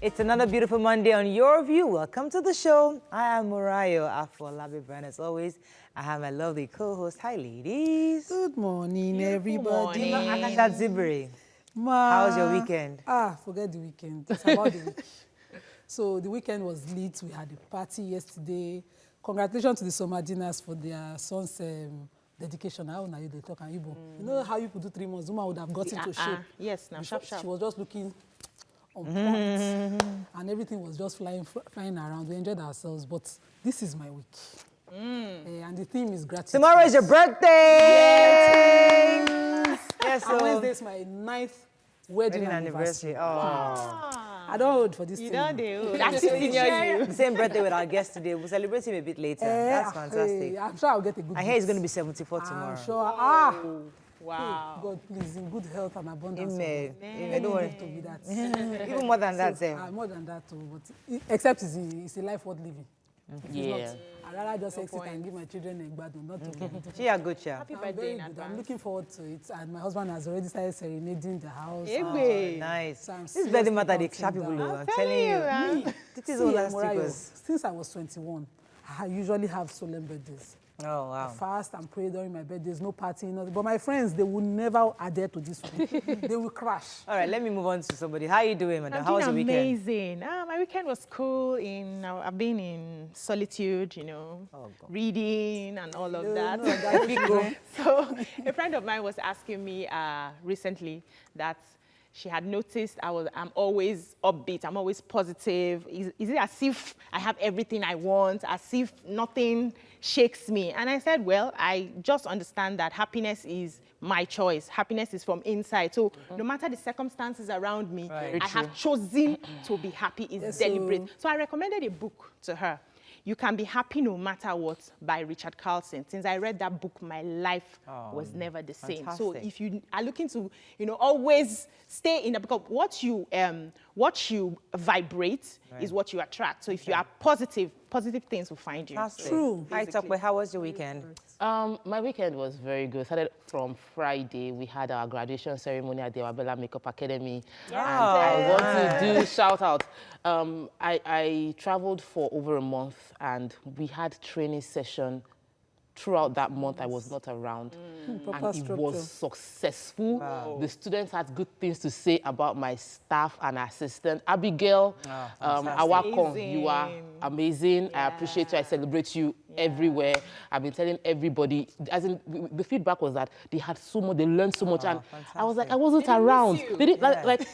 It's another beautiful Monday on Your View. Welcome to the show. I am Murayo Afolabi Brand. As always, I have my lovely co-host. Hi, ladies. Good morning, everybody. You know Akasha Zibri. How was your weekend? Forget the weekend. It's about the week. So the weekend was lit. We had a party yesterday. Congratulations to the Somadinas for their son's dedication. How old are you? They talk on Igbo. You know how you could do 3 months? Woman would have got into shape. Yes, now sharp. She was just looking on point, and everything was just flying around. We enjoyed ourselves, but this is my week. And the theme is gratitude. Tomorrow is your birthday! Yes, And Wednesday is my 9th wedding anniversary. Oh. I don't hold for this thing. You don't do. That's senior you. The same birthday with our guest today. We'll celebrate him a bit later. That's fantastic. I'm sure I'll get a good I hear he's going to be 74 tomorrow. I'm sure. Wow. God, please, in good health and abundance. Amen. Amen. Don't worry to be that. Even more than that, Sam. More than that, too. But except it's a life worth living. Yeah. I'd rather just exit and give my children a bad one, not to get it. She a good child. Happy I'm birthday very in good. advance. I'm looking forward to it. And my husband has already started serenading the house. Nice. So I'm This birthday matter, they seriously sharp people. counting I'm telling you. This is all last Morayo, because. since I was 21, I usually have solemn birthdays. Oh, wow. I fast and pray during my birthdays, no partying, nothing. But my friends, they will never adhere to this one. They will crash. All right, let me move on to somebody. How are you doing, madam? I'm How was doing your weekend? amazing. My weekend was cool. I've been in solitude, reading and all of that. So a friend of mine was asking me recently that she had noticed I'm always upbeat, I'm always positive. Is it as if I have everything I want, as if nothing shakes me? And I said, well, I just understand that happiness is my choice. Happiness is from inside. So no matter the circumstances around me, I have chosen to be happy. It's deliberate. So I recommended a book to her. You Can Be Happy No Matter What by Richard Carlson. Since I read that book, my life was never the same. Fantastic. So if you are looking to, always stay in the book, what you vibrate is what you attract. So if you are positive things will find you. Fantastic. True. Hi, Tokwe. How was your weekend? My weekend was very good. Started from Friday. We had our graduation ceremony at the Wabella Makeup Academy. And I want to do shout out. I traveled for over a month and we had training session throughout that month. I was not around. And it was successful. Wow. The students had good things to say about my staff and assistant. Abigail, Awakon, you are amazing. I appreciate you. I celebrate you everywhere. I've been telling everybody, as in, the feedback was that they had so much, they learned so much. And I was like, I wasn't around. They didn't, like,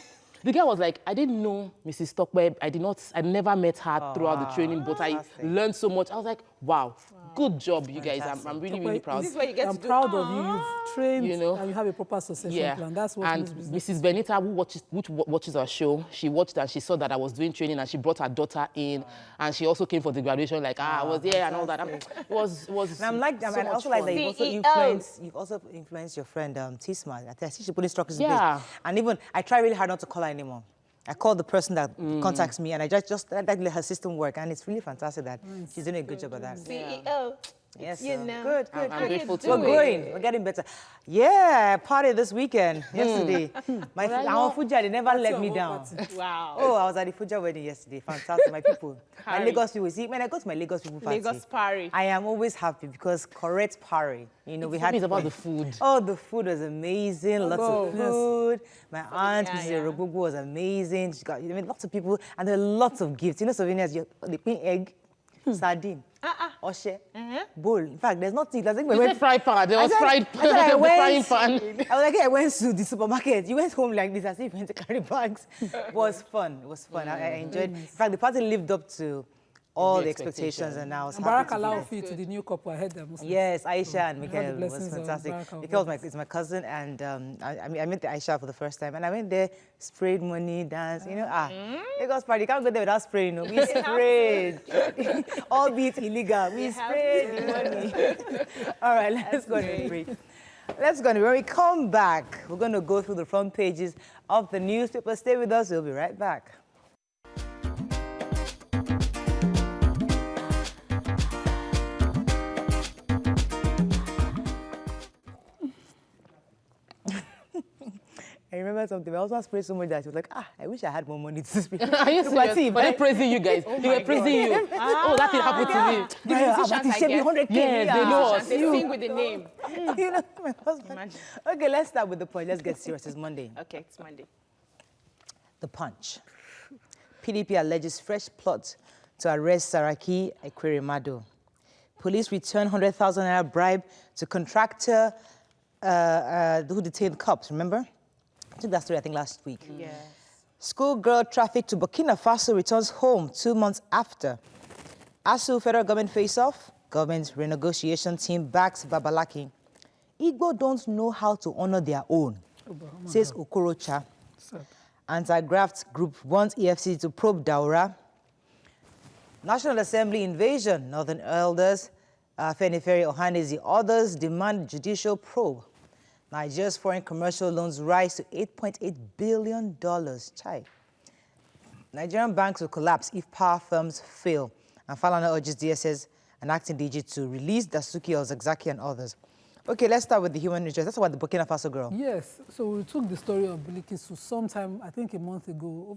the girl was like, I didn't know Mrs. Stockweb. I never met her throughout the training, but I learned so much. I was like, wow. Good job, you guys. I'm really, really proud. This is what you get I'm to do. proud of you. You've trained and you have a proper succession plan. That's what and Mrs. Benita, who watches our show, she watched and she saw that I was doing training and she brought her daughter in and she also came for the graduation, like, I was there and all that. It was And I'm like, so and I also much like that fun. you've also influenced your friend T-Smart. I see she put instructions in Yeah. place. And even, I try really hard not to call her anymore. I call the person that contacts me and I just let her system work. And it's really fantastic that she's doing a good job of that. CEO. Yes, You sir. know. Good. I'm grateful to We're you. growing. We're getting better. Yeah, party this weekend, yesterday. Our Fuja, they never let me down. Wow. Oh, I was at the Fuja wedding yesterday. Fantastic, my people. My Lagos people. See, when I go to my Lagos people party, Lagos party. I am always happy because correct party. We had It's about the food. Oh, the food was amazing. Lots of food. My aunt, Mrs. yeah. Robugu, was amazing. She got lots of people, and there are lots of gifts. Souvenirs. The queen egg, sardine, oshe, bowl. In fact, there's nothing. I think we You went said fried pan. There was fried I said I the went, frying pan. I was like, I went to the supermarket. You went home like this as if you went to carry bags. It was fun. It was fun. I enjoyed. In fact, the party lived up to all the expectations, and I was happy to be Barakallah there. Fi to the new couple. I heard them. Yes, Aisha and the Mikhail was blessings of fantastic. Barakallah. Mikhail is my cousin, and I met Aisha for the first time, and I went there, sprayed money, danced. Lagos party, you can't go there without spraying. We sprayed, albeit illegal. We sprayed the money. All right, let's go to break. Let's go. When we come back, we're going to go through the front pages of the newspaper. Stay with us. We'll be right back. remember something. My husband sprayed so much that he was like, I wish I had more money to spray. Are you serious? Were they praising you guys? They were praising you. Oh, that thing happened to me. The musicians, I guess. 100K. Yes, they know us. They sing with the name. You know, my husband. Imagine. Okay, let's start with the point. Let's get serious. It's Monday. Okay, it's Monday. The Punch. PDP alleges fresh plot to arrest Saraki Ekweremadu. Police return 100,000 naira bribe to contractor who detained cops, remember? I took that story, I think, last week. Yes. Schoolgirl trafficked to Burkina Faso returns home 2 months after. ASU federal government face-off. Government renegotiation team backs Babalaki. Igbo don't know how to honor their own, says Okorocha. Anti-graft group wants EFCC to probe Daura. National Assembly invasion. Northern elders, Feniferi Ohanezi, others demand judicial probe. Nigeria's foreign commercial loans rise to $8.8 billion. Chai. Nigerian banks will collapse if power firms fail. And Falana urges DSS and acting DG to release Dasuki Ozakzaki and others. Okay, let's start with the human interest. That's about the Burkina Faso girl. Yes, so we took the story of Bilikisu sometime, I think over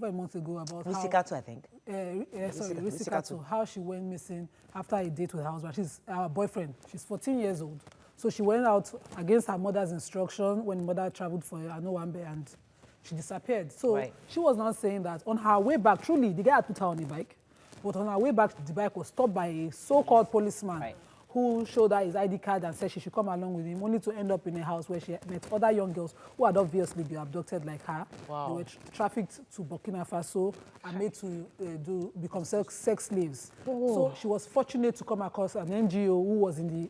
a month ago, about Rusikatu, I think. Rusikatu, how she went missing after a date with her husband. She's our boyfriend. She's 14 years old. So she went out against her mother's instruction when mother traveled for Anowambe and she disappeared. So she was now saying that on her way back, truly, the guy had put her on a bike, but on her way back, the bike was stopped by a so-called policeman who showed her his ID card and said she should come along with him, only to end up in a house where she met other young girls who had obviously been abducted like her. Wow. They were trafficked to Burkina Faso and made to become sex slaves. Oh. So she was fortunate to come across an NGO who was in the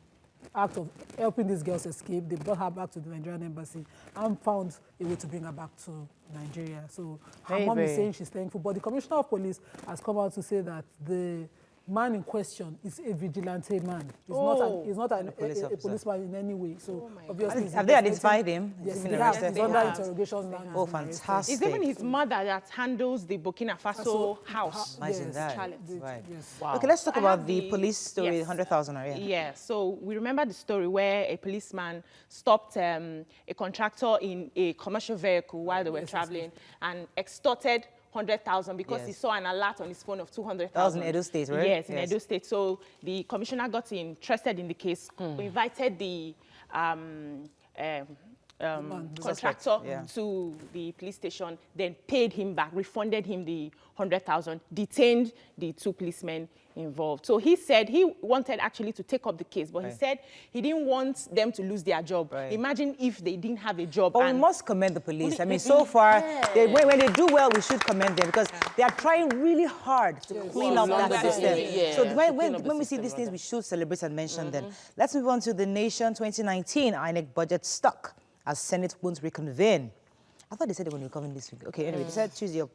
act of helping these girls escape. They brought her back to the Nigerian embassy and found a way to bring her back to Nigeria. So her mom is saying she's thankful, but the Commissioner of Police has come out to say that the man in question is a vigilante man. He's not a policeman in any way. So obviously, have they identified him? Yes, they have. He's under interrogation now. Oh, fantastic! It's even his mother that handles the Burkina Faso house. Imagine that. Right. Yes. Wow. Okay, let's talk about the police story. 100,000. Yeah. So we remember the story where a policeman stopped a contractor in a commercial vehicle while they were traveling and extorted 100,000 because he saw an alert on his phone of 200,000. That was in Edo State, right? Yes, in Edo State. So the commissioner got interested in the case, invited the contractor to the police station, then paid him back, refunded him the 100,000, detained the 2 policemen involved. So he said he wanted actually to take up the case, but he said he didn't want them to lose their job. Imagine if they didn't have a job. But we must commend the police. I mean, so far, when they do well, we should commend them because they are trying really hard to clean up that system. So when we see these things, we should celebrate and mention them. Let's move on to the Nation 2019 INEC budget stuck as Senate won't reconvene. I thought they said they were going to reconvene this week. Okay, anyway, they said Tuesday up.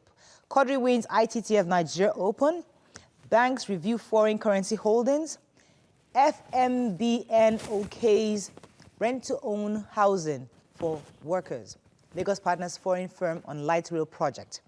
Quadri wins ITTF Nigeria Open. Banks review foreign currency holdings. FMBN OKs rent-to-own housing for workers. Lagos partners foreign firm on light rail project.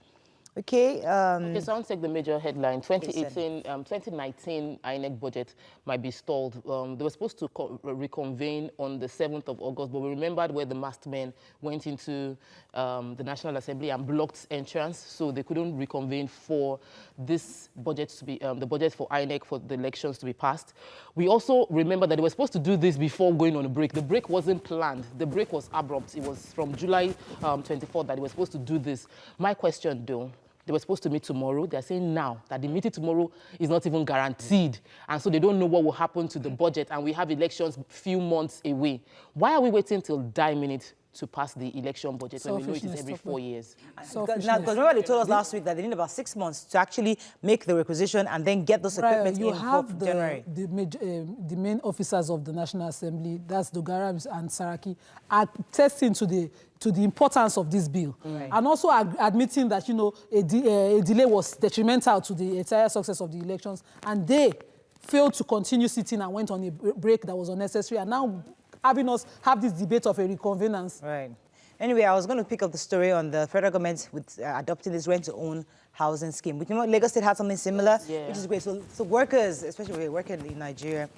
Okay. Okay, so I'll take the major headline. 2019 INEC budget might be stalled. They were supposed to reconvene on the 7th of August, but we remembered where the masked men went into the National Assembly and blocked entrance, so they couldn't reconvene for this budget to be, the budget for INEC for the elections to be passed. We also remember that they were supposed to do this before going on a break. The break wasn't planned. The break was abrupt. It was from July 24th that they were supposed to do this. My question, though, they were supposed to meet tomorrow. They're saying now that the meeting tomorrow is not even guaranteed. And so they don't know what will happen to the budget. And we have elections few months away. Why are we waiting till die minute to pass the election budget when we know it is every 4 years? Because remember they told us last week that they need about 6 months to actually make the requisition and then get those equipment in for January. The main officers of the National Assembly, that's Dogara and Saraki, are testing to the importance of this bill. And also admitting that, you know, a delay was detrimental to the entire success of the elections. And they failed to continue sitting and went on a break that was unnecessary. And now having us have this debate of a reconvenance. Right. Anyway, I was going to pick up the story on the federal government with adopting this rent-to-own housing scheme. You know, Lagos State had something similar, which is great. So workers, especially working in Nigeria,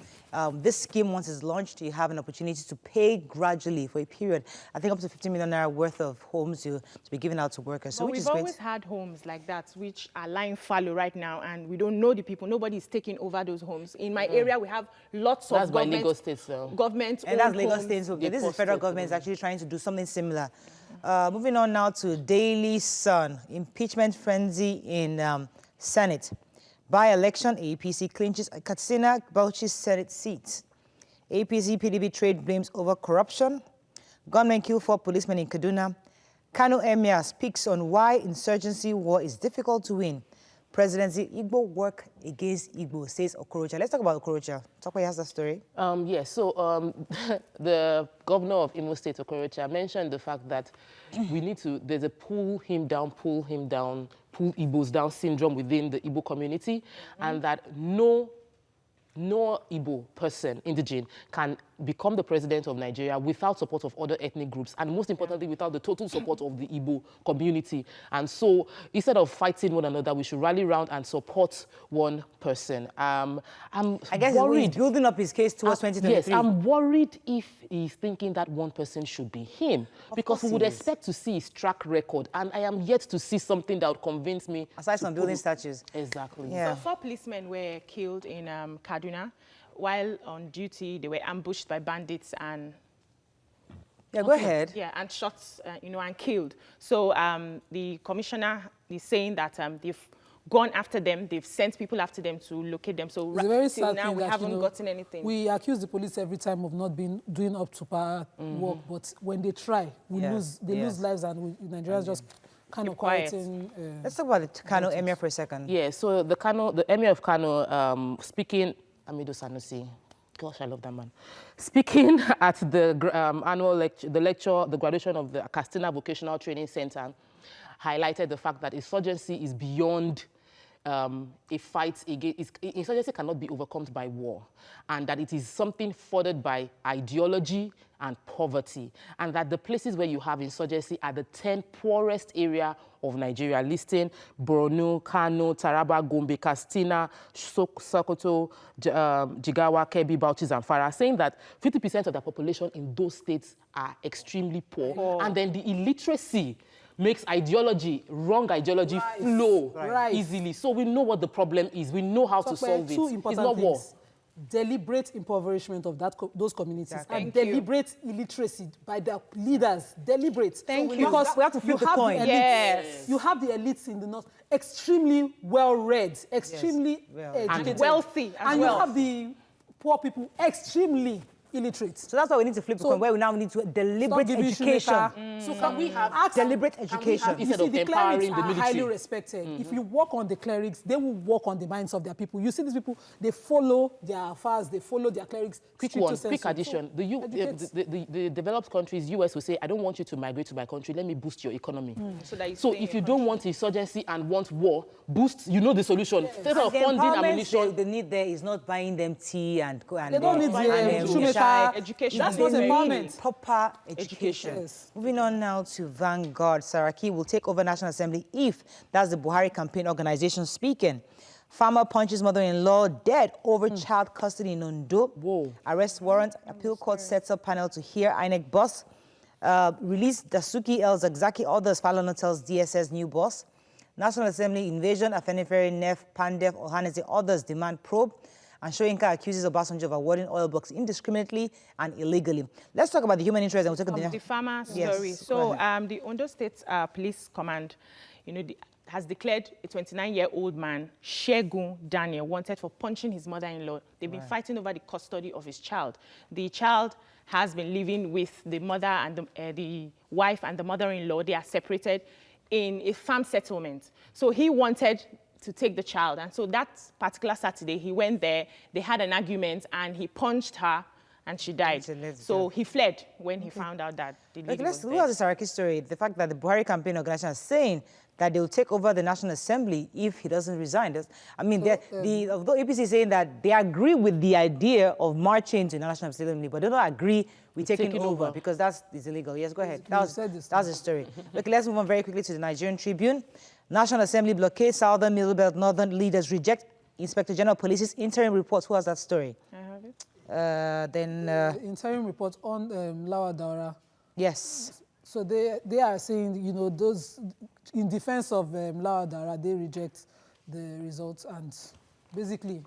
This scheme, once it's launched, you have an opportunity to pay gradually for a period. I think up to 50 million naira worth of homes to be given out to workers. So But we've always had homes like that, which are lying fallow right now, and we don't know the people. Nobody is taking over those homes. In my area, we have lots of government. Lagos State, so. Government. And that's Lagos State. So this is federal government is actually trying to do something similar. Moving on now to Daily Sun. Impeachment frenzy in Senate. By-election, APC clinches Katsina Bauchi's Senate seat. APC PDP trade blames over corruption. Gunmen kill 4 policemen in Kaduna. Kano Emir speaks on why insurgency war is difficult to win. Presidency, Igbo work against Igbo, says Okorocha. Let's talk about Okorocha. Tokwe has that story. Yes, so the governor of Imo State, Okorocha, mentioned the fact that there's a pull him down, pull Igbos down syndrome within the Igbo community, and that no Igbo person, indigene, can become the president of Nigeria without support of other ethnic groups, and most importantly, without the total support of the Igbo community. And so, instead of fighting one another, we should rally around and support one person. I guess worried. He's building up his case towards 2023. Yes, I'm worried if he's thinking that one person should be him, because we would expect to see his track record, and I am yet to see something that would convince me. Aside from building statues. Exactly. Yeah. So 4 policemen were killed in Kaduna. While on duty, they were ambushed by bandits and... Yeah, go ahead. Yeah, and shot, and killed. So the commissioner is saying that they've gone after them, they've sent people after them to locate them. So it's a very till sad now, thing we that, haven't gotten anything. We accuse the police every time of not doing up to par work, but when they try, lose lives, and Nigerians just kind of quieting. Let's talk about the Kano Emir for a second. Yeah, so the Emir of Kano, speaking, Amido Sanusi, gosh, I love that man. Speaking at the annual lecture, the graduation of the Katsina Vocational Training Center, highlighted the fact that insurgency is beyond a fight against. Insurgency cannot be overcome by war, and that it is something furthered by ideology and poverty, and that the places where you have insurgency are the 10 poorest area of Nigeria, listing Borno, Kano, Taraba, Gombe, Katsina, Sokoto, Jigawa, Kebbi, Bauchi, Zamfara, saying that 50% of the population in those states are extremely poor, and then the illiteracy makes wrong ideology flow easily. So we know what the problem is. We know how to solve it. It's not war. Deliberate impoverishment of those communities and deliberate illiteracy by their leaders. Deliberate. Thank you. Because we have to flip the coin. Yes. You have the elites in the north, extremely well-read, extremely educated. And wealthy as and well. You have the poor people, extremely illiterate. So that's why we need to flip the coin, where we now need to deliberate education. So can we have deliberate education? You see, the clerics are military. highly respected. If you work on the clerics, they will work on the minds of their people. You see these people, they follow their affairs, they follow their clerics. Quick addition. The developed countries, US will say, I don't want you to migrate to my country, let me boost your economy. So if you don't want insurgency and want war, boost, you know the solution. Instead of funding ammunition. The need there is not buying them tea and they don't need education. That's not empowerment. Proper education. Yes. Moving on now to Vanguard. Saraki will take over National Assembly if that's the Buhari campaign organization speaking. Farmer punches mother-in-law dead over child custody in Ondo. Whoa. Arrest warrant. Appeal court sets up panel to hear INEC boss. Release Dasuki El Zagzaki. Others Falana tells DSS new boss. National Assembly invasion. Afenifere, Nef, Pandef, Ohanese. Others demand probe. And Shoyinka accuses Obasanjo of awarding oil blocks indiscriminately and illegally. Let's talk about the human interest and we'll take the farmer story. So the Ondo State Police Command, has declared a 29-year-old man, Shegun Daniel, wanted for punching his mother-in-law. They've been fighting over the custody of his child. The child has been living with the mother and the wife and the mother-in-law. They are separated in a farm settlement. So he wanted to take the child. And so that particular Saturday, he went there, they had an argument, and he punched her, and she died. So he fled when he found out that the lady was dead. Look at the Saraki story. The fact that the Buhari campaign organization is saying that they will take over the National Assembly if he doesn't resign. Although APC is saying that they agree with the idea of marching to the National Assembly, but they don't agree with taking over because that's illegal. Yes, go ahead. That's the story. Look, let's move on very quickly to the Nigerian Tribune. National Assembly blockade, Southern, Middle Belt, Northern leaders reject Inspector General Police's interim report. Who has that story? I have it. Interim report on Lawa Daura. Yes. So they are saying, you know, those in defense of Lawa Daura, they reject the results and basically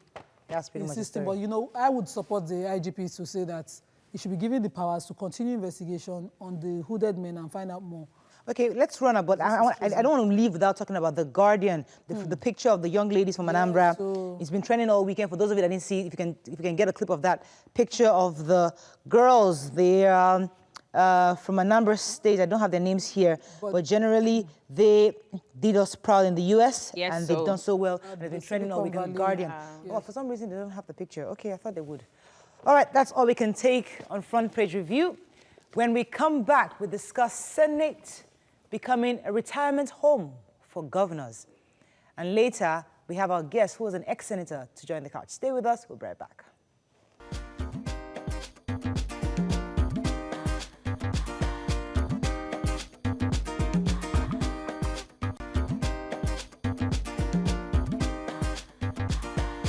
that's pretty much the story. But you know, I would support the IGP to say that he should be given the powers to continue investigation on the hooded men and find out more. Okay, let's run about. I don't want to leave without talking about the Guardian, the picture of the young ladies from Anambra. So it's been trending all weekend. For those of you that didn't see, if you can get a clip of that picture of the girls, they are from Anambra State. I don't have their names here, but generally they did us proud in the U.S. and they've done so well. They've been trending all weekend. Guardian. Oh, for some reason they don't have the picture. Okay, I thought they would. All right, that's all we can take on Front Page Review. When we come back, we discuss Senate becoming a retirement home for governors. And later, we have our guest, who was an ex-senator, to join the couch. Stay with us. We'll be right back.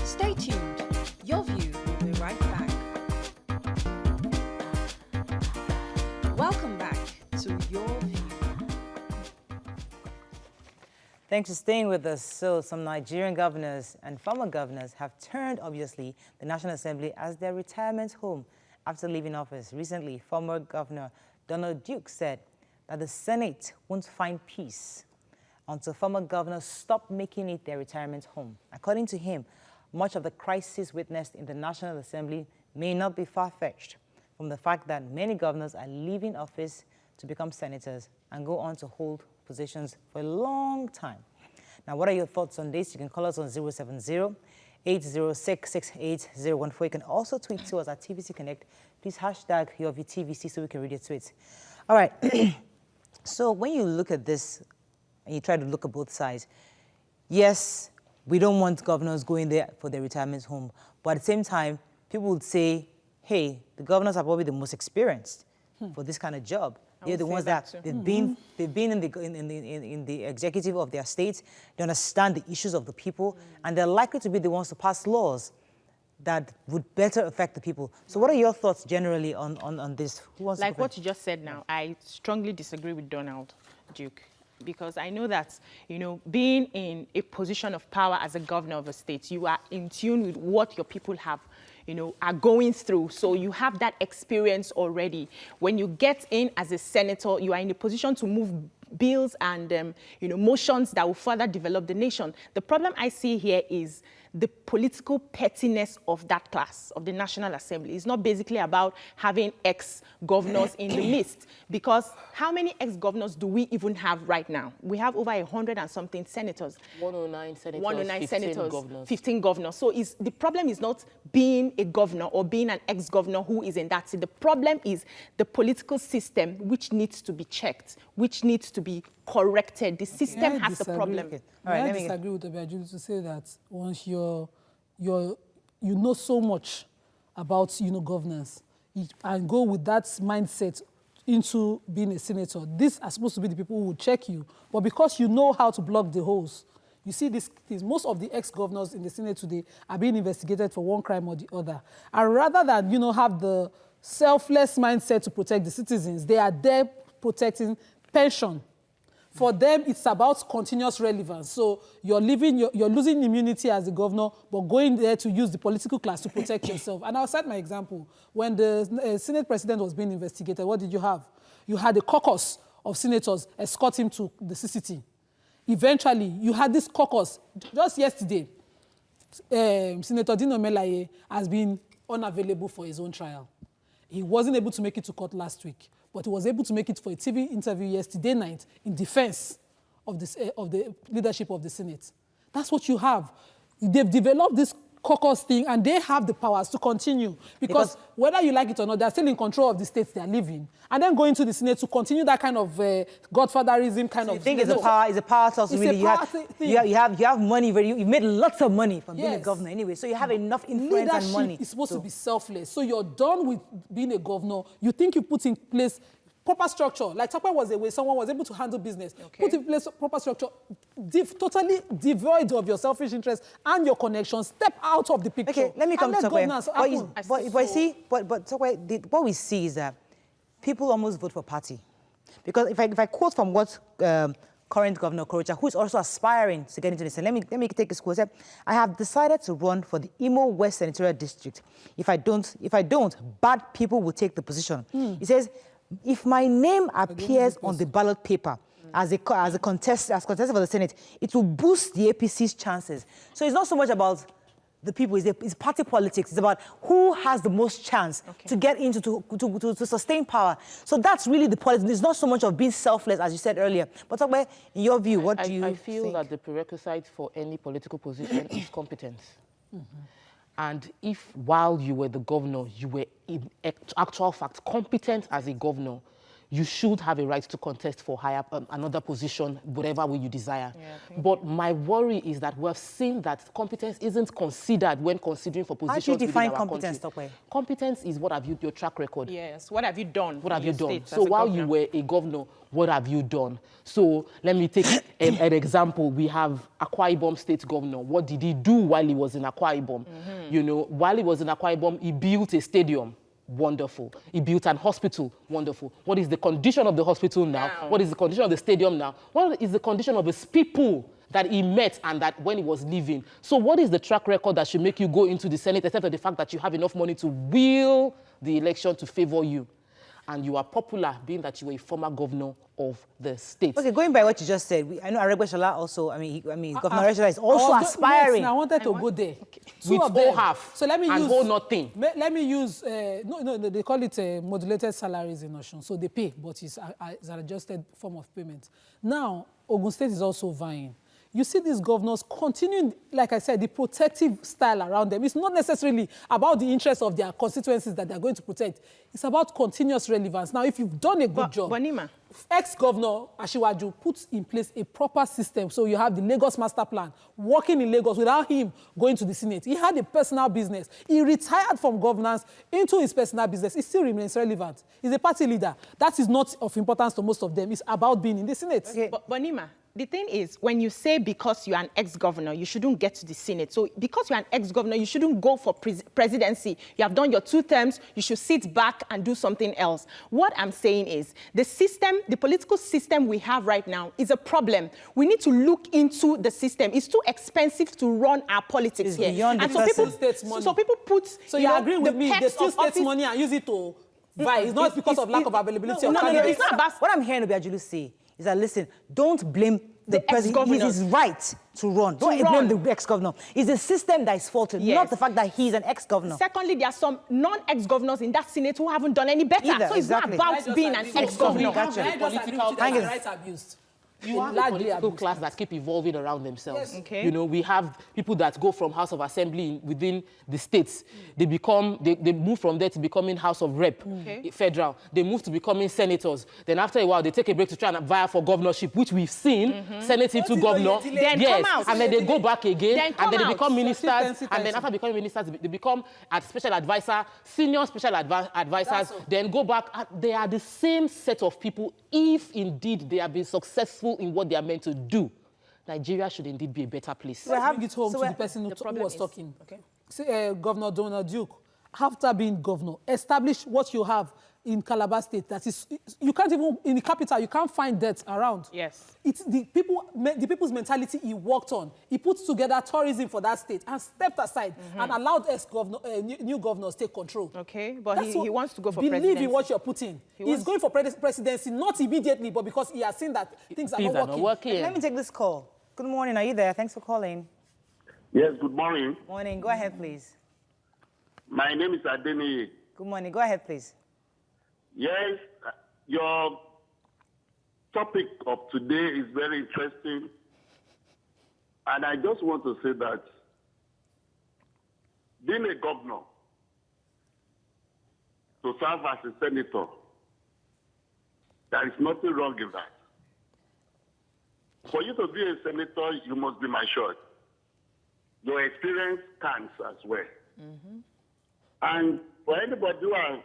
Stay tuned. Your View will be right back. Welcome back to Your View. Thanks for staying with us. So some Nigerian governors and former governors have turned, obviously, the National Assembly as their retirement home after leaving office. Recently, former Governor Donald Duke said that the Senate won't find peace until former governors stop making it their retirement home. According to him, much of the crisis witnessed in the National Assembly may not be far-fetched from the fact that many governors are leaving office to become senators and go on to hold positions for a long time. Now, what are your thoughts on this? You can call us on 070-806-68014. You can also tweet to us at TVC Connect. Please hashtag your VTVC so we can read your tweets. All right. So when you look at this and you try to look at both sides, yes, we don't want governors going there for their retirement home. But at the same time, people would say, hey, the governors are probably the most experienced for this kind of job. They're the ones that they've been in the executive of their states. They understand the issues of the people, and they're likely to be the ones to pass laws that would better affect the people. So what are your thoughts generally on this? Who wants like what you just said now, I strongly disagree with Donald Duke. Because I know that, you know, being in a position of power as a governor of a state, you are in tune with what your people have, you know, are going through. So you have that experience already. When you get in as a senator, you are in a position to move bills and, you know, motions that will further develop the nation. The problem I see here is the political pettiness of that class, of the National Assembly. It's not basically about having ex-governors in the midst, because how many ex-governors do we even have right now? We have over 100 and something senators. 109 senators, 109 senators, governors. 15 governors. So the problem is not being a governor or being an ex-governor who is in that seat. The problem is the political system, which needs to be checked, which needs to be corrected. The system has a problem. I disagree with Obiajulu to say that once you know so much about, you know, governance and go with that mindset into being a senator, these are supposed to be the people who will check you. But because you know how to block the holes, you see these things. Most of the ex-governors in the Senate today are being investigated for one crime or the other. And rather than, you know, have the selfless mindset to protect the citizens, they are there protecting pension. For them, it's about continuous relevance. So you're losing immunity as a governor, but going there to use the political class to protect yourself. And I'll cite my example. When the Senate president was being investigated, what did you have? You had a caucus of senators escort him to the CCT. Eventually, you had this caucus. Just yesterday, Senator Dino Melaye has been unavailable for his own trial. He wasn't able to make it to court last week, but he was able to make it for a TV interview yesterday night in defense of the leadership of the Senate. That's what you have. They've developed this caucus thing, and they have the powers to continue. Because whether you like it or not, they're still in control of the states they're living. And then going to the Senate to continue that kind of godfatherism kind of... You think it's a power source, really? You have money, you've made lots of money from being a governor anyway, so you have enough influence and money. Leadership is supposed to be selfless. So you're done with being a governor. You think you put in place proper structure. Like Tokwe was a way someone was able to handle business. Put in place proper structure, totally devoid of your selfish interest and your connections. Step out of the picture. Okay, let me come to Tokwe. But Tokwe, what we see is that people almost vote for party. Because if I quote from what current Governor Korocha, who is also aspiring to get into the Senate, let me take his quote. I have decided to run for the Imo West Senatorial District. If I don't, bad people will take the position. He says, if my name appears on the ballot paper as contestant for the Senate, it will boost the APC's chances. So it's not so much about the people, it's party politics. It's about who has the most chance to get into, to sustain power. So that's really the politics. It's not so much of being selfless, as you said earlier. But talk about, in your view, what do you think? I feel that the prerequisite for any political position is competence. And if while you were the governor, you were in actual fact competent as a governor, you should have a right to contest for another position, whatever way you desire. But my worry is that we've seen that competence isn't considered when considering for positions. How do you define within our competence, country. Competence is what have you, your track record. Yes, what have you done? What have you done? So while you were a governor, what have you done? So let me take an example. We have Akwa Ibom State Governor. What did he do while he was in Akwa Ibom? You know, while he was in Akwa Ibom, he built a stadium. Wonderful. He built an hospital. Wonderful. What is the condition of the hospital now? What is the condition of the stadium now? What is the condition of his people that he met and that when he was leaving? So what is the track record that should make you go into the Senate, except for the fact that you have enough money to wheel the election to favor you? And you are popular, being that you were a former governor of the state. Okay, going by what you just said, I know Aregbesola also, Governor Aregbesola is also aspiring. I wanted to go there. With all half, so let me and use, whole nothing. Let me use, no, they call it modulated salaries in Osun. So they pay, but it's an adjusted form of payment. Now, Ogun State is also vying. You see these governors continuing, like I said, the protective style around them. It's not necessarily about the interests of their constituencies that they're going to protect. It's about continuous relevance. Now, if you've done a good job, Bonima, ex-governor Asiwaju puts in place a proper system. So you have the Lagos master plan, working in Lagos without him going to the Senate. He had a personal business. He retired from governance into his personal business. He still remains relevant. He's a party leader. That is not of importance to most of them. It's about being in the Senate. Okay. Bonima, the thing is, when you say because you're an ex-governor, you shouldn't get to the Senate. So because you're an ex-governor, you shouldn't go for presidency. You have done your 2 terms. You should sit back and do something else. What I'm saying is the system, the political system we have right now is a problem. We need to look into the system. It's too expensive to run our politics it's here. Beyond and so people put, so you agree with me, they still state money and use it to buy. It's not because of lack of availability of candidates. It's not about what I'm hearing Obiajulu say is that, listen, don't blame the president. It is his right to run. Don't blame the ex-governor. It's the system that is faulted, not the fact that he's an ex-governor. Secondly, there are some non-ex-governors in that Senate who haven't done any better. Either, so it's not about being an ex-governor. You have a political class that keep evolving around themselves. Yes. Okay. You know, we have people that go from House of Assembly within the states. They move from there to becoming House of Rep, federal. They move to becoming senators. Then after a while, they take a break to try and vie for governorship, which we've seen, Senate into governor. Then come out. And then they go back again, and then they become ministers. So And then after becoming ministers, they become a special advisor, senior special advisors, then go back. They are the same set of people, if indeed they have been successful in what they are meant to do. Nigeria should indeed be a better place. Let's bring it home to the person who was talking. Governor Donald Duke, after being governor, establish what you have in Calabar State. That is, you can't even, in the capital, you can't find debt around. Yes. It's the people's mentality he worked on. He put together tourism for that state and stepped aside and allowed new governors take control. Okay, but he wants to go for presidency. Believe in what you're putting. He's going for presidency, not immediately, but because he has seen that things are not working. Let me take this call. Good morning. Are you there? Thanks for calling. Yes, good morning. Morning. Go ahead, please. My name is Adeni. Good morning. Go ahead, please. Yes, your topic of today is very interesting. And I just want to say that being a governor, to serve as a senator, there is nothing wrong in that. For you to be a senator, you must be matured. Your experience counts as well. And for anybody who has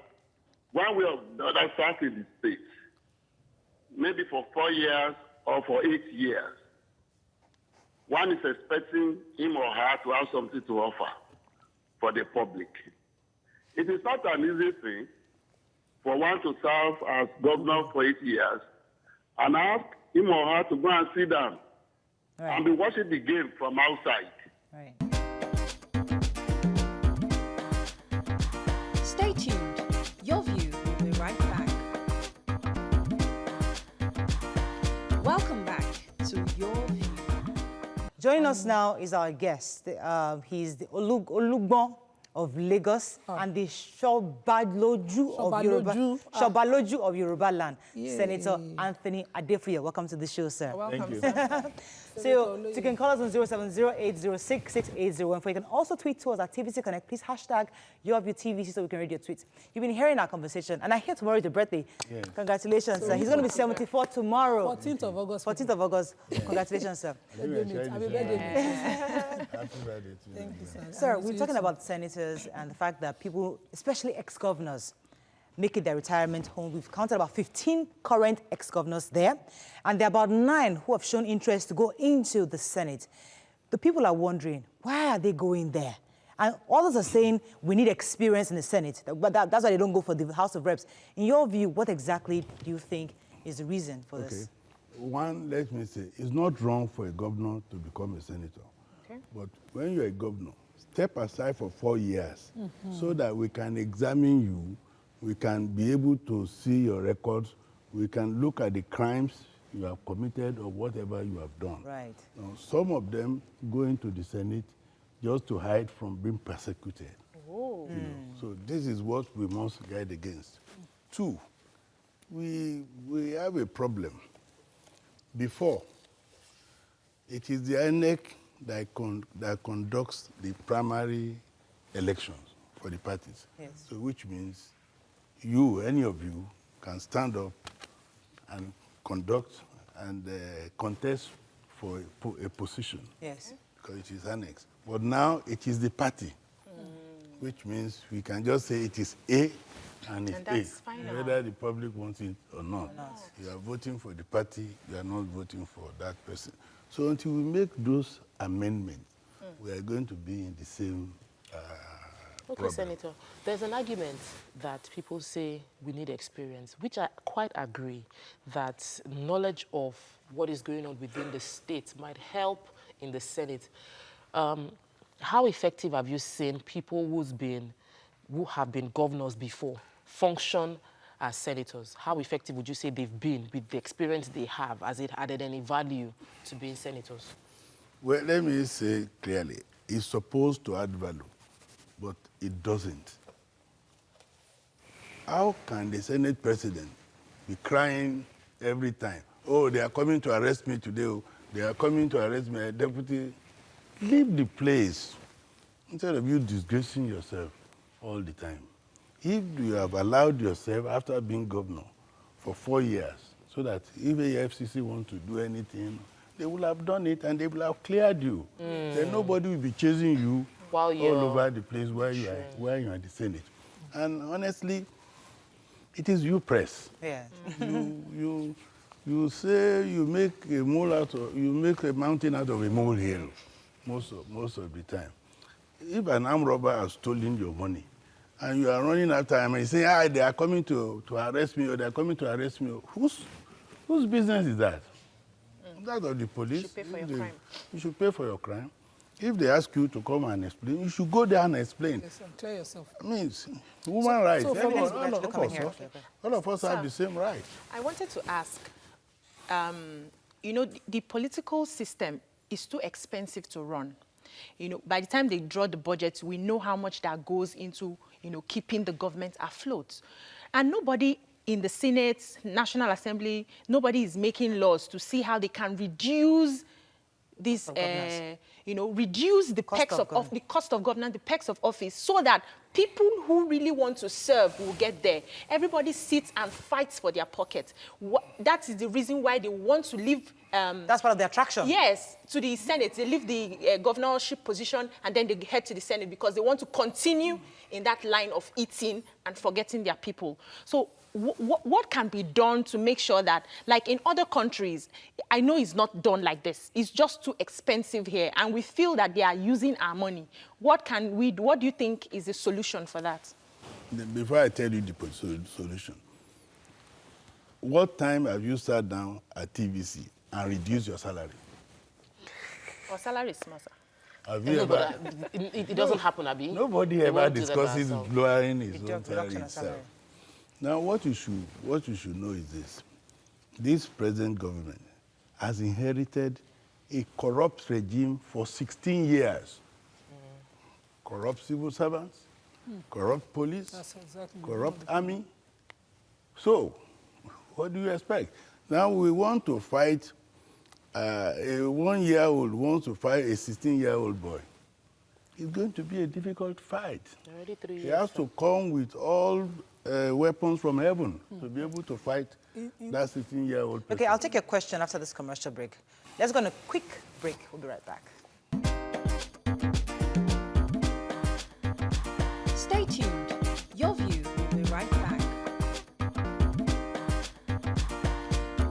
one way or the other served in the state, maybe for 4 years or for 8 years, one is expecting him or her to have something to offer for the public. It is not an easy thing for one to serve as governor for 8 years and ask him or her to go and sit down and be watching the game from outside. Right. Stay tuned. Your view will be right back. Welcome back to Your View. Joining us now is our guest. He's the Olugbon of Lagos and the Shobaloju of Yoruba land, Senator Anthony Adefuye. Welcome to the show, sir. Welcome, you. sir. So you can call us on 07080668014. You can also tweet to us at TVC Connect. Please hashtag YourViewTVC so we can read your tweets. You've been hearing our conversation, and I hear tomorrow is your birthday. Yes. Congratulations, sir. He's going to be 74 tomorrow. 14th of August. 14th of August. Congratulations, sir. Happy birthday. Happy birthday. Thank you, sir. Sir, we're talking about senators and the fact that people, especially ex-governors, make it their retirement home. We've counted about 15 current ex-governors there, and there are about 9 who have shown interest to go into the Senate. The people are wondering, why are they going there? And others are saying, we need experience in the Senate. But that's why they don't go for the House of Reps. In your view, what exactly do you think is the reason for this? One, let me say, it's not wrong for a governor to become a senator. Okay. But when you're a governor, step aside for 4 years so that we can examine you. We can be able to see your records. We can look at the crimes you have committed or whatever you have done. Right. Now, some of them go into the Senate just to hide from being persecuted. Oh. You know, so this is what we must guard against. 2, we have a problem. Before, it is the INEC that conducts the primary elections for the parties. Yes. So which means you, any of you, can stand up and conduct and contest for a position. Yes. Because it is annexed. But now it is the party, which means we can just say it is A and it's that's A, final. whether the public wants it or not. You are voting for the party, you are not voting for that person. So until we make those amendments, we are going to be in the same Okay, problem. Senator, there's an argument that people say we need experience, which I quite agree that knowledge of what is going on within the state might help in the Senate. How effective have you seen people who have been governors before function as senators? How effective would you say they've been with the experience they have? Has it added any value to being senators? Well, let me say clearly, it's supposed to add value, but it doesn't. How can the Senate president be crying every time? Oh, they are coming to arrest me today. Oh, they are coming to arrest my deputy. Leave the place instead of you disgracing yourself all the time. If you have allowed yourself, after being governor for 4 years, so that if the FCC wants to do anything, they will have done it and they will have cleared you. Then nobody will be chasing you all over the place where you are in the Senate. And honestly, it is you press. Yeah. You say you make a mountain out of a molehill most of the time. If an armed robber has stolen your money and you are running after him and you say, they are coming to arrest me or they are coming to arrest me, whose business is that? That of the police. You should pay for your crime. You should pay for your crime. If they ask you to come and explain, you should go there and explain. Yes, and clear yourself. I mean, human rights. so for All of us have the same right. I wanted to ask, the political system is too expensive to run. By the time they draw the budget, we know how much that goes into, keeping the government afloat. And nobody in the Senate, National Assembly, nobody is making laws to see how they can reduce this, reduce the cost of governance, the perks of office, so that people who really want to serve will get there. Everybody sits and fights for their pocket. That is the reason why they want to leave. That's part of the attraction. Yes, to the Senate. They leave the governorship position and then they head to the Senate because they want to continue in that line of eating and forgetting their people. So what can be done to make sure that, like in other countries, I know it's not done like this. It's just too expensive here, and we feel that they are using our money. What can we do? What do you think is the solution for that? Before I tell you the solution, what time have you sat down at TVC and reduced your salary? Our salary is small, sir. Have you ever? It doesn't happen, Abi. Nobody ever discusses lowering his own salary Reduction of itself. salary. Now, what you should know is this: this present government has inherited a corrupt regime for 16 years. Corrupt civil servants, corrupt police, That's exactly corrupt army. So, what do you expect? Now we want to fight. A 1-year-old wants to fight a 16-year-old boy. It's going to be a difficult fight. Already 3 years. He has to come with all weapons from heaven to be able to fight that 16-year-old person. Okay, I'll take your question after this commercial break. Let's go on a quick break. We'll be right back. Stay tuned. Your View will be right back.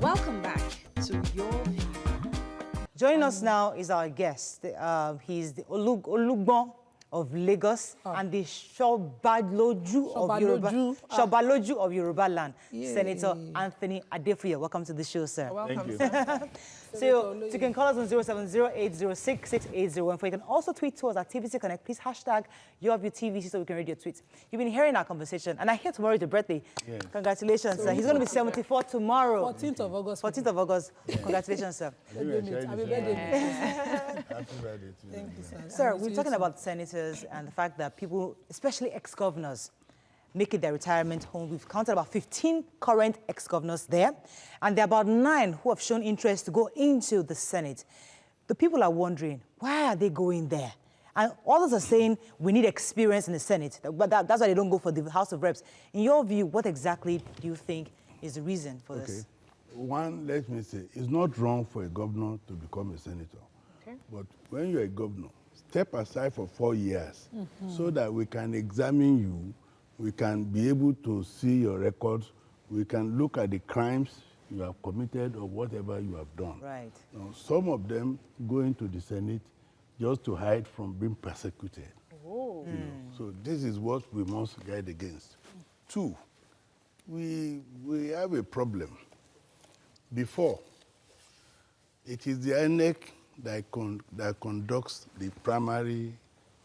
Welcome back to Your View. Joining us now is our guest. He's the Olugbon of Lagos and the Shobaloju of Yoruba land, Senator Anthony Adefuye. Welcome to the show, sir. Welcome, Thank you. So you can call us on 07080668014. You can also tweet to us at TVC Connect. Please hashtag YourViewTVC so we can read your tweets. You've been hearing our conversation, and I hear tomorrow is your birthday. Yes. Congratulations, sir. He's going to be 74 tomorrow. 14th of August. 14th of August. Congratulations, sir. Happy birthday. Happy birthday to you. Thank you, sir. Sir, we're talking about senators and the fact that people, especially ex-governors, make it their retirement home. We've counted about 15 current ex-governors there, and there are about 9 who have shown interest to go into the Senate. The people are wondering, why are they going there? And others are saying we need experience in the Senate, but that's why they don't go for the House of Reps. In your view, what exactly do you think is the reason for this? One, let me say, it's not wrong for a governor to become a senator. Okay. But when you're a governor, step aside for 4 years so that we can examine you, we can be able to see your records, we can look at the crimes you have committed or whatever you have done. Right. Now, some of them go into the Senate just to hide from being persecuted. Oh. You know, so this is what we must guard against. 2, we have a problem. Before, it is the INEC that conducts the primary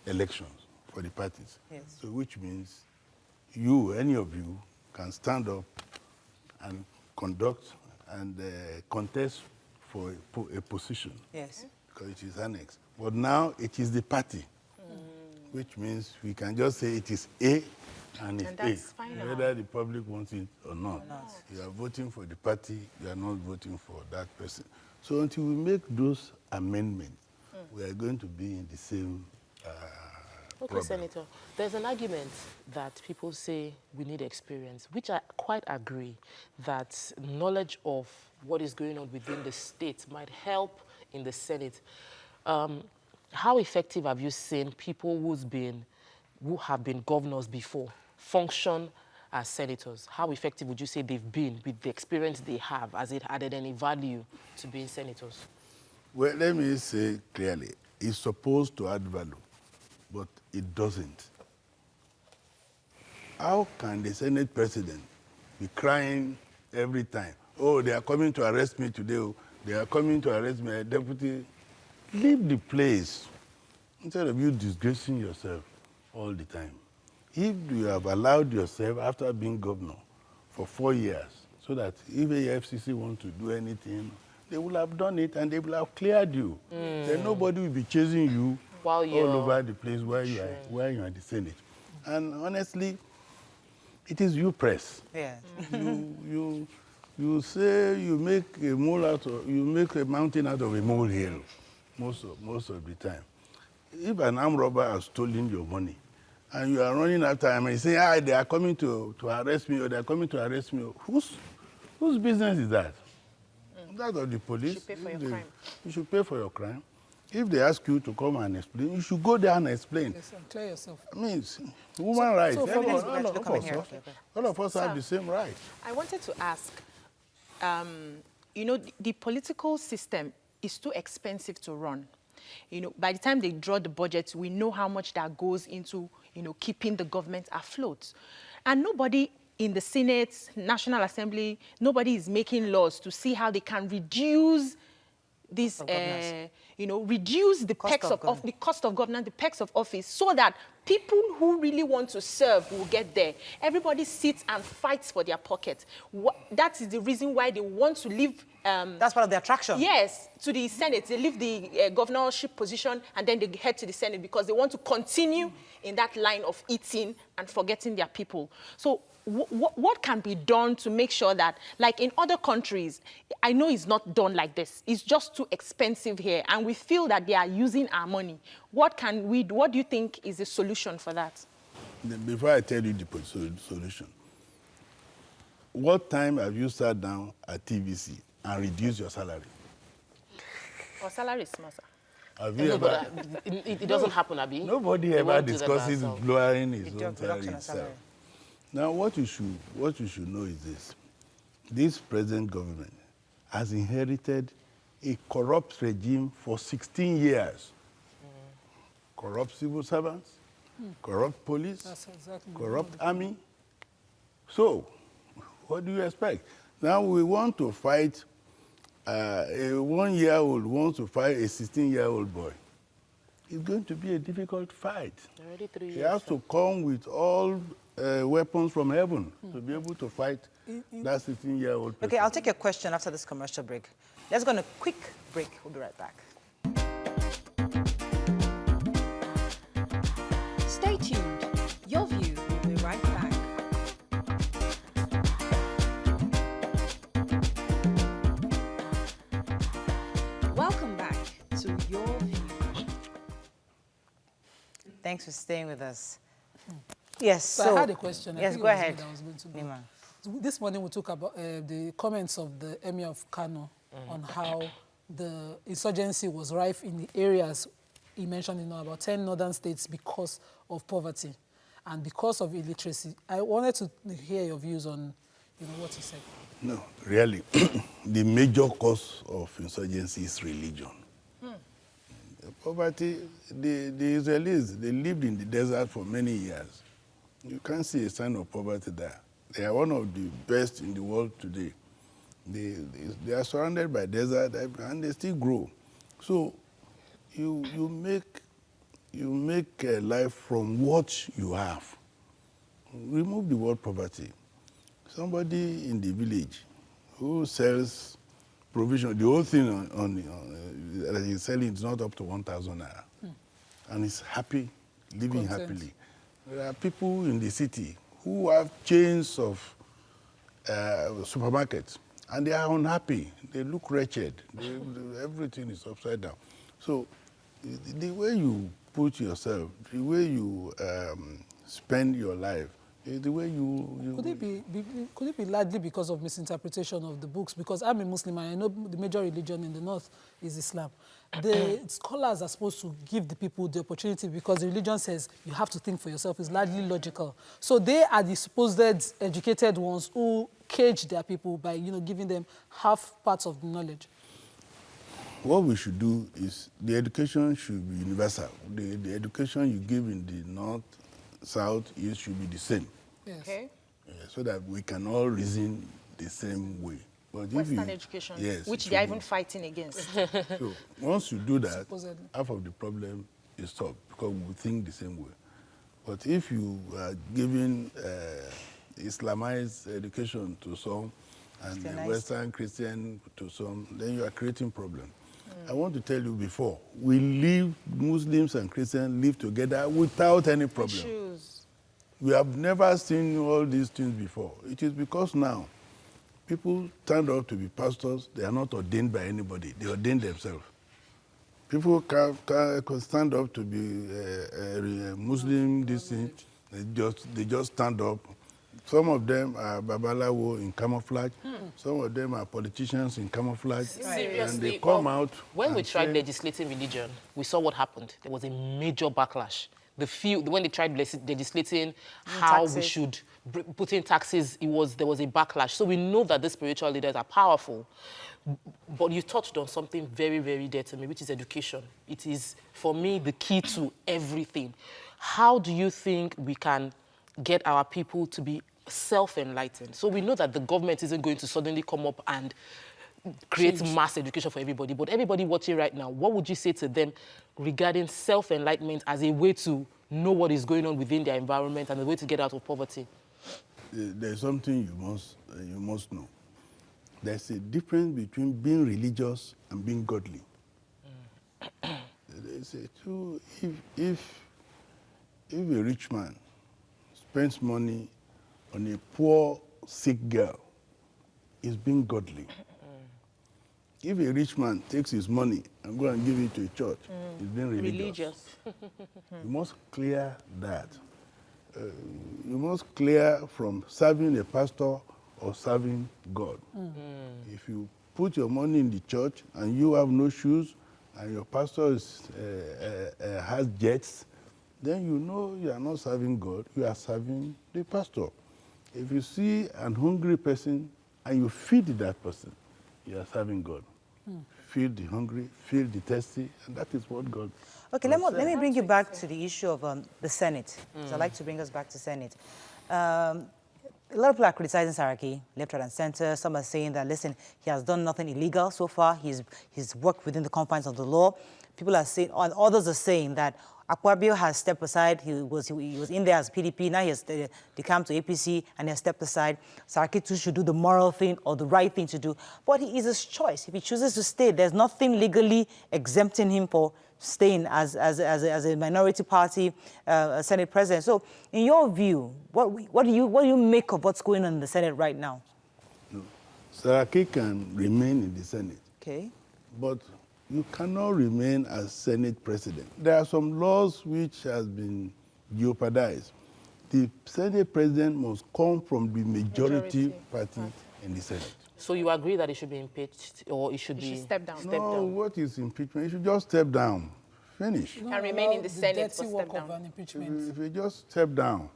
elections for the parties. Yes. So which means you, any of you, can stand up and conduct and contest for a position. Yes. Because it is annexed. But now it is the party, which means we can just say it is A and it's And that's A, final. whether the public wants it or not. You are voting for the party, you are not voting for that person. So until we make those amendments, we are going to be in the same Okay, problem. Senator, there's an argument that people say we need experience, which I quite agree that knowledge of what is going on within the state might help in the Senate. How effective have you seen people who have been governors before function as senators? How effective would you say they've been with the experience they have? Has it added any value to being senators? Well, let me say clearly, it's supposed to add value, but it doesn't. How can the Senate president be crying every time? Oh, they are coming to arrest me today. Oh, they are coming to arrest my deputy. Leave the place instead of you disgracing yourself all the time. If you have allowed yourself, after being governor for 4 years, so that if the FCC wants to do anything, they will have done it and they will have cleared you. Then nobody will be chasing you While all you're- over the place where you are in the Senate. And honestly, it is you press. Yeah. You say you make a mountain out of a molehill most of the time. If an armed robber has stolen your money and you are running after him and you say, they are coming to arrest me or they are coming to arrest me, whose business is that? That of the police. You should pay for your crime. You should pay for your crime. If they ask you to come and explain, you should go there and explain. Yes, and clear yourself. I mean, human rights. so for me- All of us have the same rights. I wanted to ask, you know, the political system is too expensive to run. You know, by the time they draw the budget, we know how much that goes into, you know, keeping the government afloat. And nobody in the Senate, National Assembly, nobody is making laws to see how they can reduce this, you know, reduce the pecs of the cost of governance, the pecs of office, so that people who really want to serve will get there. Everybody sits and fights for their pocket. That is the reason why they want to leave. That's part of the attraction. Yes, to the Senate. They leave the governorship position and then they head to the Senate because they want to continue in that line of eating and forgetting their people. So what can be done to make sure that, like in other countries, I know it's not done like this. It's just too expensive here, and we feel that they are using our money. What do you think is the solution for that? Before I tell you the solution, what time have you sat down at TVC and reduced your salary? Our salary is small, sir. Have you ever? It doesn't happen, Abi. Nobody They ever won't do that discusses themselves. lowering his own Reduction salary of itself. salary. Now, what you should know is this: this present government has inherited a corrupt regime for 16 years. Corrupt civil servants, corrupt police, That's exactly corrupt army. So, what do you expect? Now we want to fight. A 1-year-old wants to fight a 16-year-old boy. It's going to be a difficult fight. Already 3 years. He has to come with all weapons from heaven to be able to fight that 16-year-old person. Okay, I'll take your question after this commercial break. Let's go on a quick break. We'll be right back. Stay tuned. Your View will be right back. Welcome back to Your View. Thanks for staying with us. Yes, So I had a question. I Yes, think go it was ahead. me that was going to go. Nima. This morning we talk about the comments of the Emir of Kano on how the insurgency was rife in the areas he mentioned, you know, about 10 northern states because of poverty and because of illiteracy. I wanted to hear your views on, you know, what he said. No, really, the major cause of insurgency is religion. The poverty, the Israelis, they lived in the desert for many years. You can't see a sign of poverty there. They are one of the best in the world today. They are surrounded by desert and they still grow. So you make a life from what you have. Remove the word poverty. Somebody in the village who sells provision, the whole thing that he's selling is not up to 1,000 naira. And he's happy, living Content. happily. There are people in the city who have chains of supermarkets, and they are unhappy. They look wretched. Everything is upside down. So the way you put yourself, the way you spend your life, is the way you... Could it be largely because of misinterpretation of the books? Because I'm a Muslim and I know the major religion in the north is Islam. The scholars are supposed to give the people the opportunity because the religion says you have to think for yourself. It's largely logical. So they are the supposed educated ones who cage their people by, you know, giving them half parts of the knowledge. What we should do is the education should be universal. The education you give in the north, south, east should be the same. Yes. Okay. So that we can all reason the same way. But Western education, yes, which it they are should even be. fighting against. So once you do that, Supposedly. half of the problem is solved because we think the same way. But if you are giving Islamized education to some and Christianized. Western Christian to some, then you are creating problems. I want to tell you before, Muslims and Christians live together without any problem. Issues. We have never seen all these things before. It is because now people stand up to be pastors. They are not ordained by anybody. They ordain themselves. People can stand up to be a Muslim, this thing. They just stand up. Some of them are Babalawo in camouflage. Some of them are politicians in camouflage. Seriously, and they come out. When we and tried say, legislating religion, we saw what happened. There was a major backlash. When they tried legislating how we taxes. should put in taxes, there was a backlash. So we know that the spiritual leaders are powerful. But you touched on something very, very dear to me, which is education. It is, for me, the key to everything. How do you think we can get our people to be self-enlightened? So we know that the government isn't going to suddenly come up and create mass education for everybody. But everybody watching right now, what would you say to them regarding self-enlightenment as a way to know what is going on within their environment and a way to get out of poverty? There's something you must know. There's a difference between being religious and being godly. There's a two. If a rich man spends money on a poor, sick girl, he's being godly. If a rich man takes his money and go and give it to a church, he's being religious. You must clear that. You must clear from serving a pastor or serving God. If you put your money in the church and you have no shoes and your pastor has jets, then you know you are not serving God, you are serving the pastor. If you see an hungry person and you feed that person, you are serving God. Feed the hungry, feed the thirsty, and that is what God. Okay, let me bring you back to the issue of the Senate. So I'd like to bring us back to Senate. A lot of people are criticizing Saraki, left, right, and center. Some are saying that, listen, he has done nothing illegal so far. He's worked within the confines of the law. People are saying, and others are saying that Akpabio has stepped aside. He was in there as PDP. Now he has decamped to APC and he has stepped aside. Saraki too should do the moral thing or the right thing to do. But it is his choice. If he chooses to stay, there's nothing legally exempting him for staying as a minority party Senate president. So, in your view, what do you make of what's going on in the Senate right now? No. Saraki can remain in the Senate. Okay. But you cannot remain as Senate president. There are some laws which has been jeopardized. The Senate president must come from the majority party in the Senate. So you agree that it should be impeached or it should be... step down. What is impeachment? You should just step down. Finish. Can remain in the Senate, but dirty step work of down. an impeachment. If you just step down,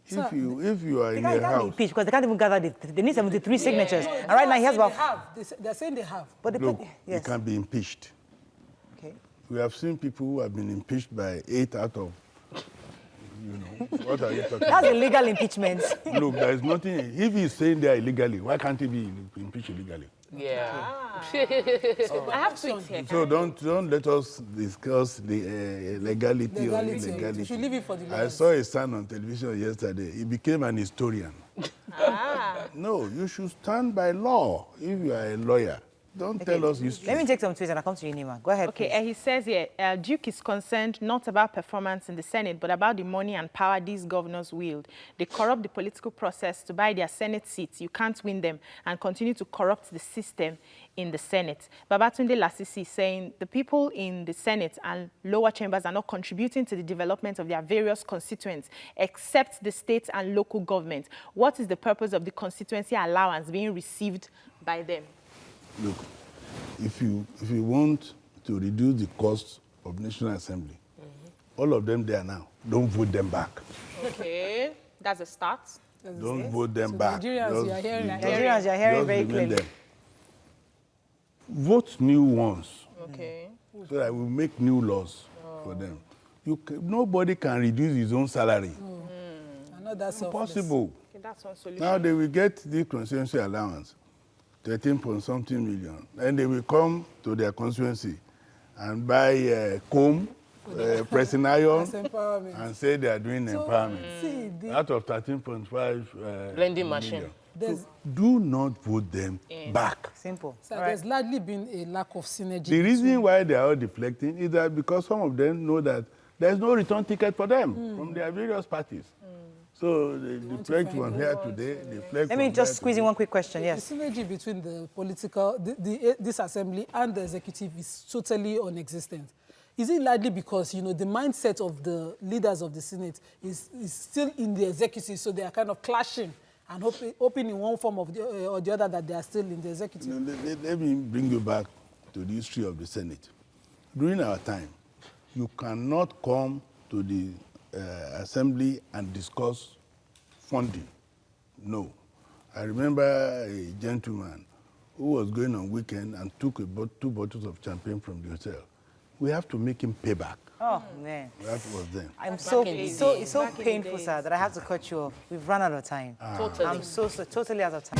Sir, if you are They in can't a be house... impeached because they can't even gather they need 73 signatures. And right now he has about... They're saying they have. But the Look, yes. you can be impeached. Okay. We have seen people who have been impeached by 8 out of, what are you talking That's about? illegal impeachment. Look, there is nothing, if he's saying they are illegally, why can't he be impeached illegally? Yeah. I have tweets here. So don't let us discuss the legality or Legality. illegality. You should leave it for the I lawyers. saw a son on television yesterday. He became an historian. No, you should stand by law if you are a lawyer. Don't tell us history. Let me take some tweets and I'll come to you, Nima. Go ahead, Okay, please. he says here, Duke is concerned not about performance in the Senate, but about the money and power these governors wield. They corrupt the political process to buy their Senate seats. You can't win them and continue to corrupt the system in the Senate. Babatunde Lasisi saying the people in the Senate and lower chambers are not contributing to the development of their various constituents, except the state and local government. What is the purpose of the constituency allowance being received by them? Look, if you want to reduce the cost of National Assembly, all of them there now, don't vote them back. Okay, that's a start. Don't vote them back. Nigerians, you are hearing. Nigerians, you're hearing just very remain clearly. them. Vote new ones Okay. so that we make new laws for them. Nobody can reduce his own salary. Another selfless. Impossible. Okay, that's one solution. Now they will get the constituency allowance, 13-point-something million. Then they will come to their constituency and buy comb, pressing iron, That's empowerment. and say they are doing empowerment. See, Out of 13.5 Blending machine. million. there's, So do not vote them back. Simple. sir, All right. there's largely been a lack of synergy. The reason why they are all deflecting is that because some of them know that there's no return ticket for them from their various parties. So they deflect from here today, deflect Let me from just there squeeze in today. one quick question. Yes. The synergy between the political, this assembly and the executive is totally non-existent. Is it largely because, you know, the mindset of the leaders of the Senate is still in the executive, so they are kind of clashing and hoping in one form or the other that they are still in the executive? You know, let me bring you back to the history of the Senate. During our time, you cannot come to the assembly and discuss funding. No. I remember a gentleman who was going on weekend and took 2 bottles of champagne from the hotel. We have to make him pay back. Oh, man. That was then. It's so painful, sir, that I have to cut you off. We've run out of time. Totally. I'm so totally out of time.